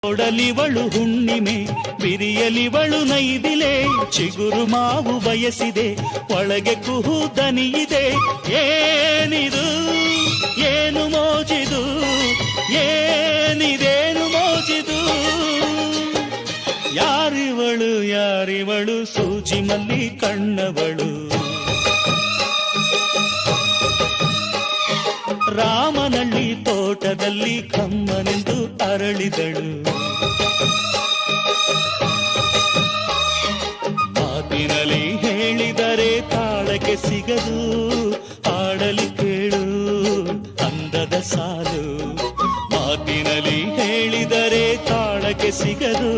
ಕೊಡಲಿವಳು ಹುಣ್ಣಿಮೆ ಬಿರಿಯಲಿವಳು ನೈದಿಲೆ ಚಿಗುರು ಮಾವು ಬಯಸಿದೆ ಒಳಗೆ ಕುಹು ದನಿಯಿದೆ ಏನಿದು ಏನು ಮೋಜಿದು ಏನಿದೇನು ಮೋಜಿದು ಯಾರಿವಳು ಸೂಜಿ ಮಲ್ಲಿ ಕಣ್ಣವಳು ರಾಮನಳ್ಳಿ ತೋಟದಲ್ಲಿ ಕಮ್ಮನೆಂದು ಅರಳಿದಳು ಮಾತಿನಲ್ಲಿ ಹೇಳಿದರೆ ತಾಳಕ್ಕೆ ಸಿಗದು ಹಾಡಲಿ ಕೇಳು ಅಂದದ ಸಾಲು ಮಾತಿನಲ್ಲಿ ಹೇಳಿದರೆ ತಾಳಕ್ಕೆ ಸಿಗದು